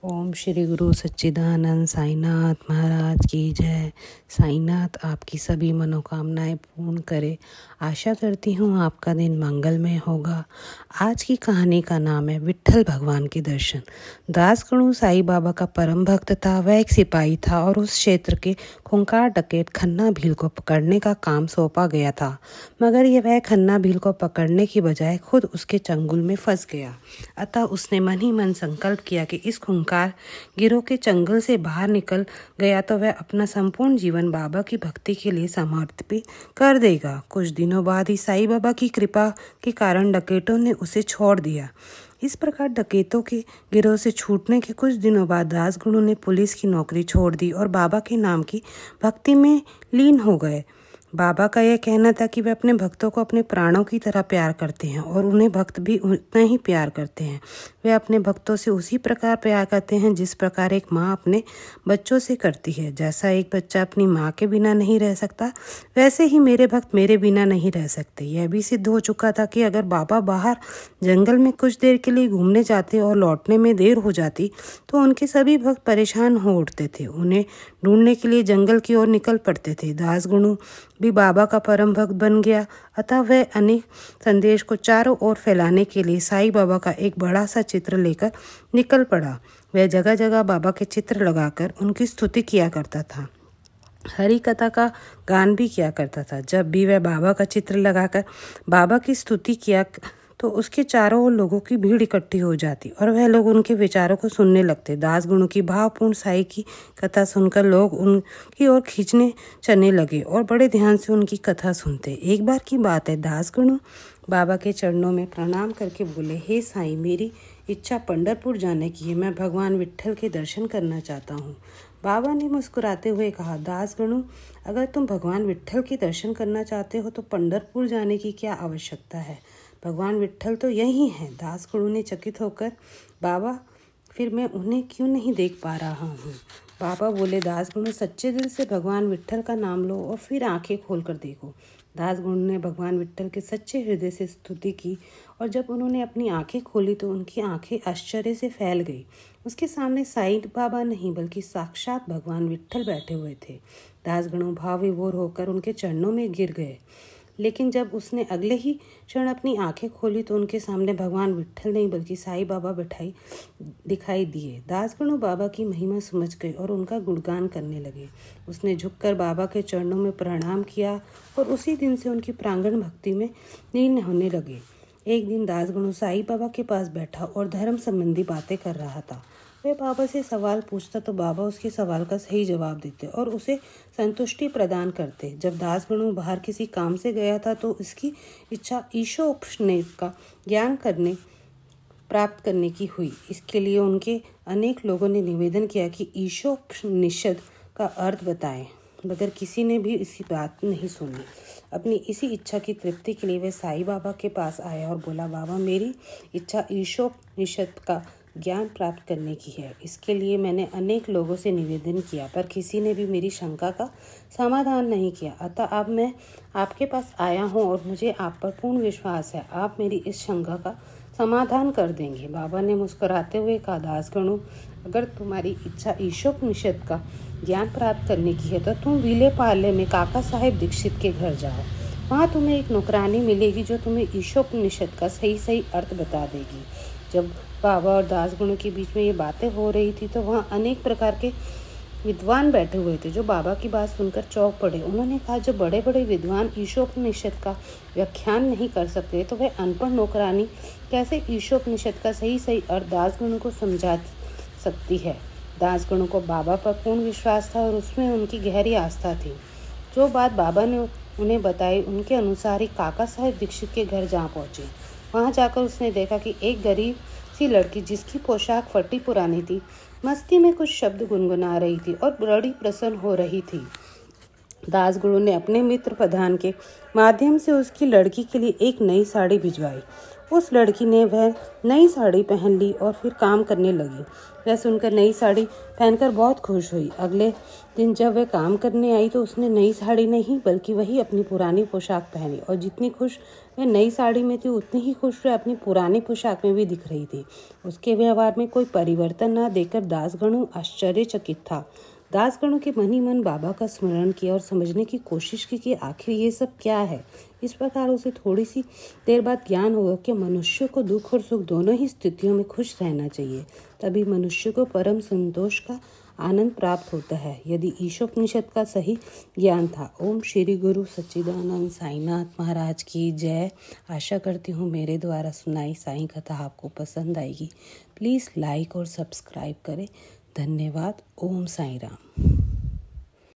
ओम श्री गुरु सच्चिदानंद साईनाथ महाराज की जय। साईनाथ आपकी सभी मनोकामनाएं पूर्ण करे। आशा करती हूँ आपका दिन मंगलमय होगा। आज की कहानी का नाम है विट्ठल भगवान के दर्शन। दासगणु साईं बाबा का परम भक्त था। वह एक सिपाही था और उस क्षेत्र के खूंखार डकैत खन्ना भील को पकड़ने का काम सौंपा गया था, मगर वह खन्ना भील को पकड़ने की बजाय खुद उसके चंगुल में फंस गया। अतः उसने मन ही मन संकल्प किया कि इस खूंखार गिरोह के चंगुल से बाहर निकल गया तो वह अपना संपूर्ण जीवन बाबा की भक्ति के लिए समर्पित कर देगा। कुछ दिनों बाद ही साईं बाबा की कृपा के कारण डकैतों ने उसे छोड़ दिया। इस प्रकार डकैतों के गिरोह से छूटने के कुछ दिनों बाद दासगणु ने पुलिस की नौकरी छोड़ दी और बाबा के नाम की भक्ति में लीन हो गए। बाबा का यह कहना था कि वे अपने भक्तों को अपने प्राणों की तरह प्यार करते हैं और उन्हें भक्त भी उतना ही प्यार करते हैं। वे अपने भक्तों से उसी प्रकार प्यार करते हैं जिस प्रकार एक माँ अपने बच्चों से करती है। जैसा एक बच्चा अपनी माँ के बिना नहीं रह सकता, वैसे ही मेरे भक्त मेरे बिना नहीं रह सकते। यह भी सिद्ध हो चुका था कि अगर बाबा बाहर जंगल में कुछ देर के लिए घूमने जाते और लौटने में देर हो जाती तो उनके सभी भक्त परेशान हो उठते थे, उन्हें ढूंढने के लिए जंगल की ओर निकल पड़ते थे। दासगणु भी बाबा का परम भक्त बन गया। अतः वह अनेक संदेश को चारों ओर फैलाने के लिए साईं बाबा का एक बड़ा सा चित्र लेकर निकल पड़ा। वह जगह जगह बाबा के चित्र लगाकर उनकी स्तुति किया करता था, हरि कथा का गान भी किया करता था। जब भी वह बाबा का चित्र लगाकर बाबा की स्तुति किया तो उसके चारों ओर लोगों की भीड़ इकट्ठी हो जाती और वह लोग उनके विचारों को सुनने लगते। दासगणु की भावपूर्ण साईं की कथा सुनकर लोग उनकी ओर खींचने चलने लगे और बड़े ध्यान से उनकी कथा सुनते। एक बार की बात है, दासगणु बाबा के चरणों में प्रणाम करके बोले, हे साईं, मेरी इच्छा पंढरपुर जाने की है। मैं भगवान विट्ठल के दर्शन करना चाहता हूँ। बाबा ने मुस्कुराते हुए कहा, दासगणु, अगर तुम भगवान विट्ठल के दर्शन करना चाहते हो तो पंढरपुर जाने की क्या आवश्यकता है? भगवान विट्ठल तो यही हैं। दासगणु ने चकित होकर, बाबा, फिर मैं उन्हें क्यों नहीं देख पा रहा हूँ? बाबा बोले, दासगणु, सच्चे दिल से भगवान विट्ठल का नाम लो और फिर आंखें खोलकर देखो। दासगणु ने भगवान विट्ठल के सच्चे हृदय से स्तुति की और जब उन्होंने अपनी आंखें खोली तो उनकी आंखें आश्चर्य से फैल गई। उसके सामने साईं बाबा नहीं बल्कि साक्षात भगवान विट्ठल बैठे हुए थे। दासगणु भाव विभोर होकर उनके चरणों में गिर गए, लेकिन जब उसने अगले ही क्षण अपनी आंखें खोली तो उनके सामने भगवान विट्ठल नहीं बल्कि साईं बाबा दिखाई दिए। दासगणु बाबा की महिमा समझ गए और उनका गुणगान करने लगे। उसने झुककर बाबा के चरणों में प्रणाम किया और उसी दिन से उनकी प्रांगण भक्ति में लीन होने लगे। एक दिन दासगणु साईं बाबा के पास बैठा और धर्म संबंधी बातें कर रहा था। वह बाबा से सवाल पूछता तो बाबा उसके सवाल का सही जवाब देते और उसे संतुष्टि प्रदान करते। जब दासगणु बाहर किसी काम से गया था तो इसकी इच्छा ईशोपनिषद का ज्ञान प्राप्त करने की हुई। इसके लिए उनके अनेक लोगों ने निवेदन किया कि ईशोपनिषद का अर्थ बताएं, मगर किसी ने भी इसी बात नहीं सुनी। अपनी इसी इच्छा की तृप्ति के लिए वह साईं बाबा के पास आया और बोला, बाबा, मेरी इच्छा ईशोपनिषद का ज्ञान प्राप्त करने की है। इसके लिए मैंने अनेक लोगों से निवेदन किया पर किसी ने भी मेरी शंका का समाधान नहीं किया। अतः अब मैं आपके पास आया हूँ और मुझे आप पर पूर्ण विश्वास है, आप मेरी इस शंका का समाधान कर देंगे। बाबा ने मुस्कुराते हुए कहा, दासगणु, अगर तुम्हारी इच्छा ईशोपनिषद का ज्ञान प्राप्त करने की है तो तुम विले पार्ले में काका साहेब दीक्षित के घर जाओ। वहाँ तुम्हें एक नौकरानी मिलेगी जो तुम्हें ईशोपनिषद का सही अर्थ बता देगी। जब बाबा और दासगणु के बीच में ये बातें हो रही थी तो वहाँ अनेक प्रकार के विद्वान बैठे हुए थे जो बाबा की बात सुनकर चौंक पड़े। उन्होंने कहा, जो बड़े बड़े विद्वान ईशोपनिषद का व्याख्यान नहीं कर सकते तो वह अनपढ़ नौकरानी कैसे ईशोपनिषद का सही अर्थ दासगणु को समझा सकती है? दासगणु को बाबा पर पूर्ण विश्वास था और उसमें उनकी गहरी आस्था थी। जो बात बाबा ने उन्हें बताई उनके अनुसार ही काका साहेब दीक्षित के घर जा पहुँचे। वहाँ जाकर उसने देखा कि एक गरीब सी लड़की जिसकी पोशाक फटी पुरानी थी मस्ती में कुछ शब्द गुनगुना रही थी और बड़ी प्रसन्न हो रही थी। दासगणु ने अपने मित्र प्रधान के माध्यम से उसकी लड़की के लिए एक नई साड़ी भिजवाई उस लड़की ने वह नई साड़ी पहन ली और फिर काम करने लगी। वह सुनकर नई साड़ी पहनकर बहुत खुश हुई। अगले दिन जब वह काम करने आई तो उसने नई साड़ी नहीं बल्कि वही अपनी पुरानी पोशाक पहनी, और जितनी खुश वह नई साड़ी में थी उतनी ही खुश वह अपनी पुरानी पोशाक में भी दिख रही थी। उसके व्यवहार में कोई परिवर्तन न देखकर दासगणु आश्चर्यचकित था। दासगणों के मन ही मन बाबा का स्मरण किया और समझने की कोशिश की कि आखिर ये सब क्या है। इस प्रकार उसे थोड़ी सी देर बाद ज्ञान हुआ कि मनुष्य को दुख और सुख दोनों ही स्थितियों में खुश रहना चाहिए, तभी मनुष्य को परम संतोष का आनंद प्राप्त होता है। यदि ईशोपनिषद का सही ज्ञान था। ओम श्री गुरु सच्चिदानंद साईनाथ महाराज की जय। आशा करती हूँ मेरे द्वारा सुनाई साईं कथा आपको पसंद आएगी। प्लीज़ लाइक और सब्सक्राइब करें। धन्यवाद। ओम साईं राम।